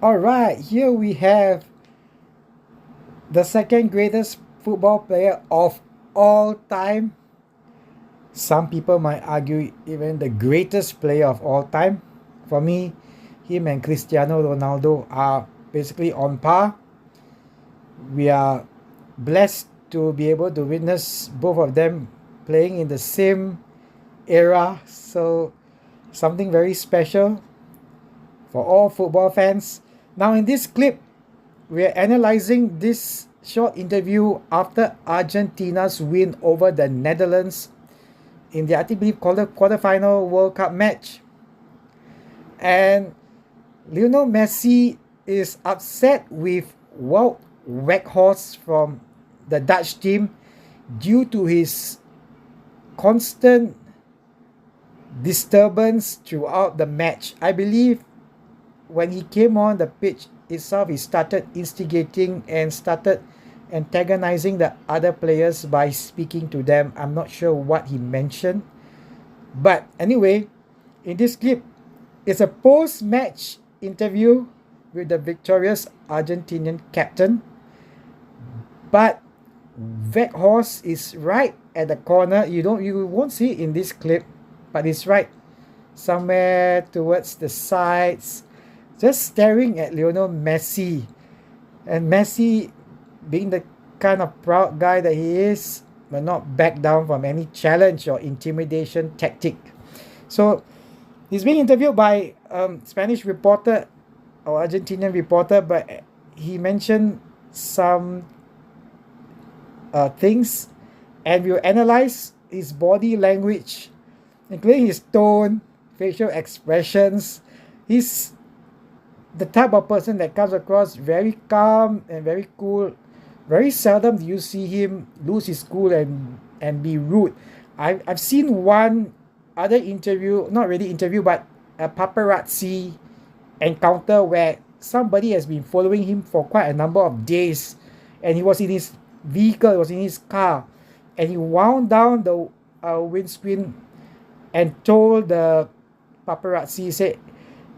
Alright, here we have the second greatest football player of all time. Some people might argue even the greatest player of all time. For me, him and Cristiano Ronaldo are basically on par. We are blessed to be able to witness both of them playing in the same era. So something very special for all football fans. Now in this clip, we are analyzing this short interview after Argentina's win over the Netherlands in the, I believe, quarterfinal World Cup match. And Lionel Messi is upset with Wout Weghorst from the Dutch team due to his constant disturbance throughout the match. I believe when he came on the pitch itself, he started instigating and started antagonizing the other players by speaking to them. I'm not sure what he mentioned. But anyway, in this clip, it's a post-match interview with the victorious Argentinian captain. But Weghorst is right at the corner. You won't see it in this clip, but it's right somewhere towards the sides, just staring at Lionel Messi. And Messi, being the kind of proud guy that he is, will not back down from any challenge or intimidation tactic. So he's being interviewed by Spanish reporter or Argentinian reporter, but he mentioned some things, and we'll analyze his body language, including his tone, facial expressions. He's the type of person that comes across very calm and very cool. Very seldom do you see him lose his cool and be rude. I've seen one other interview, not really interview, but a paparazzi encounter where somebody has been following him for quite a number of days, and he was in his vehicle, he was in his car, and he wound down the windscreen and told the paparazzi, he said,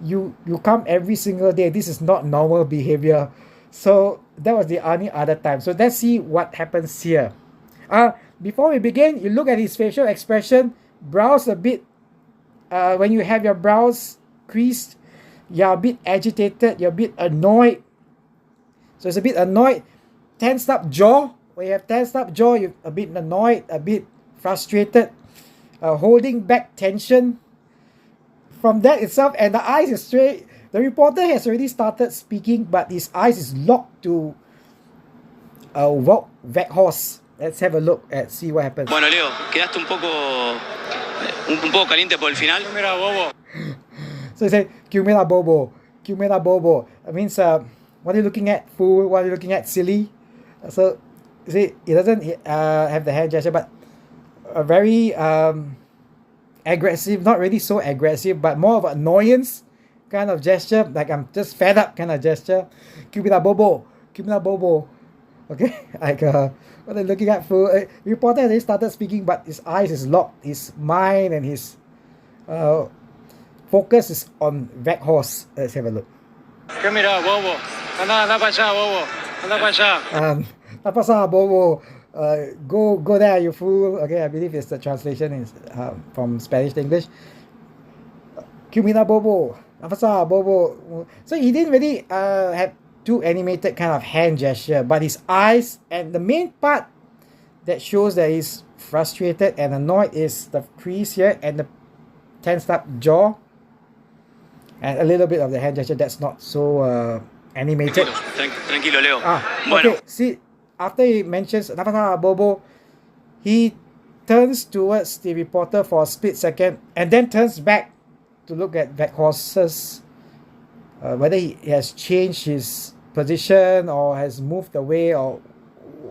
you come every single day, this is not normal behavior. So that was the only other time. So let's see what happens here. Before we begin, you look at his facial expression, brows a bit, when you have your brows creased, you're a bit agitated, you're a bit annoyed. So it's a bit annoyed. Tensed up jaw. When you have tensed up jaw, you're a bit annoyed, a bit frustrated, holding back tension. From that itself, and the eyes is straight. The reporter has already started speaking, but his eyes is locked to Wout Weghorst. Let's have a look and see what happens. Bueno, Leo, quedaste un poco caliente por el final. Qué Mira Bobo. So he said, Qué Mira Bobo. Qué Mira Bobo. It means, what are you looking at, fool? What are you looking at, silly? So, you see, he doesn't have the hand gesture, but a very aggressive, not really so aggressive, but more of an annoyance kind of gesture, like I'm just fed up kind of gesture. Qué Mira Bobo. Qué Mira Bobo. Okay, like what are you looking at, fool? Reporter already started speaking, but his eyes is locked. His mind and his focus is on Weghorst. Let's have a look. ¿Qué mira, bobo? Anda para allá, bobo. Anda para allá. ¿Qué pasa, bobo? Go there, you fool. Okay, I believe it's the translation is from Spanish to English. Qué Mira Bobo. ¿Qué pasa, bobo? So he didn't really have too animated kind of hand gesture, but his eyes, and the main part that shows that he's frustrated and annoyed is the crease here and the tensed up jaw, and a little bit of the hand gesture that's not so animated. Tranquilo, Leo. Okay, see, after he mentions "Napa Bobo," he turns towards the reporter for a split second and then turns back to look at Weghorst's whether he has changed his position or has moved away or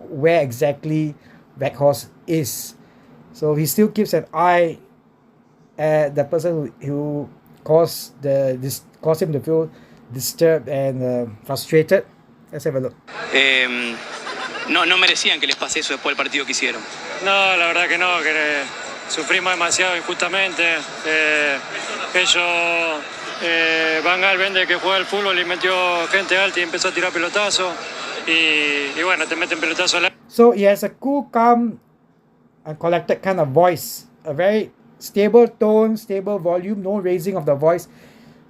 where exactly Weghorst is. So he still keeps an eye at the person who caused him to feel disturbed and frustrated. Let's have a look. No merecían que les pase eso después del partido que hicieron. No, la verdad que no, que sufrimos demasiado injustamente. Ellos Van Gaal vende que juega al fútbol y metió gente alta y empezó a tirar pelotazos. Y bueno, te meten pelotazo al... So he has a cool, calm, and collected kind of voice. A very stable tone, stable volume, no raising of the voice.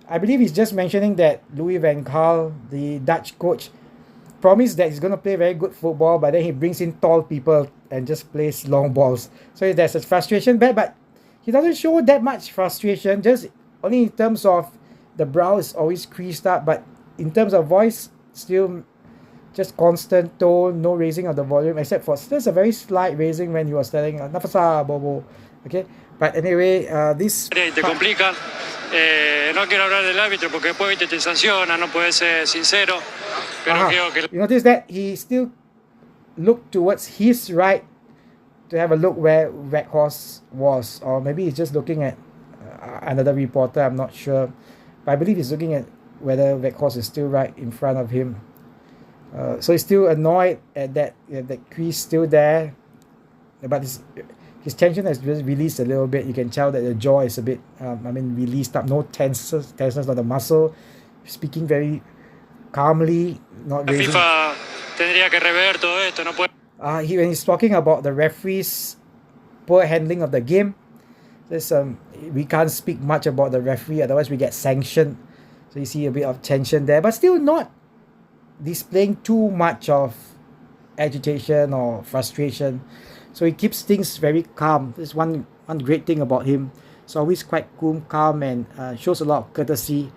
I believe he's just mentioning that Louis van Gaal, the Dutch coach, promised that he's going to play very good football, but then he brings in tall people and just plays long balls. So there's a frustration there, but he doesn't show that much frustration, just only in terms of the brow is always creased up, but in terms of voice, still just constant tone, no raising of the volume, except for there's a very slight raising when he was telling Nafasa Bobo. Okay, but anyway, this. Te complica. No quiero hablar del árbitro porque después te sanciona, no puedes ser sincero. Pero creo que... You notice that he still looked towards his right to have a look where Weghorst was, or maybe he's just looking at another reporter. I'm not sure, but I believe he's looking at whether Weghorst is still right in front of him. So he's still annoyed at that crease still there, but his tension has just released a little bit. You can tell that the jaw is a bit, released up. No tenseness on the muscle. Speaking very calmly, not raising. FIFA tendría que rever todo esto. No puede... When he's talking about the referee's poor handling of the game, there's we can't speak much about the referee, otherwise we get sanctioned. So you see a bit of tension there, but still not displaying too much of agitation or frustration. So he keeps things very calm. There's one great thing about him. He's always quite cool, calm, and shows a lot of courtesy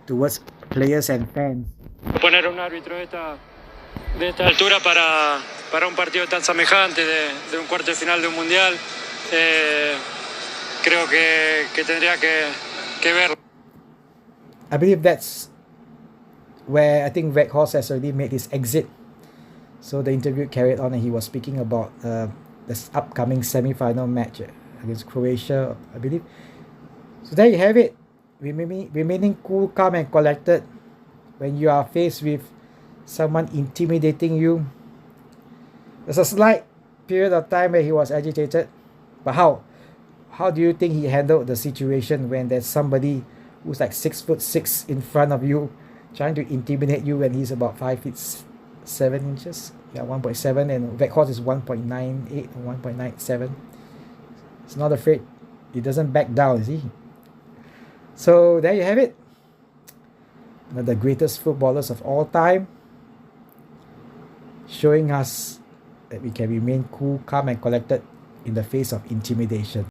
towards players and fans. Poner un árbitro de esta altura para un partido tan semejante de un cuarto de final de un mundial, creo que tendría que verlo. I believe that's where I think Weghorst has already made his exit. So the interview carried on and he was speaking about this upcoming semi-final match against Croatia, I believe. So there you have it. Remaining cool, calm and collected when you are faced with someone intimidating you. There's a slight period of time where he was agitated. But how do you think he handled the situation when there's somebody who's like 6'6" in front of you trying to intimidate you when he's about 5'7" Yeah, 1.7, and Weghorst is 1.98 or 1.97. He's not afraid. He doesn't back down, is he? So there you have it. One of the greatest footballers of all time, showing us that we can remain cool, calm and collected in the face of intimidation.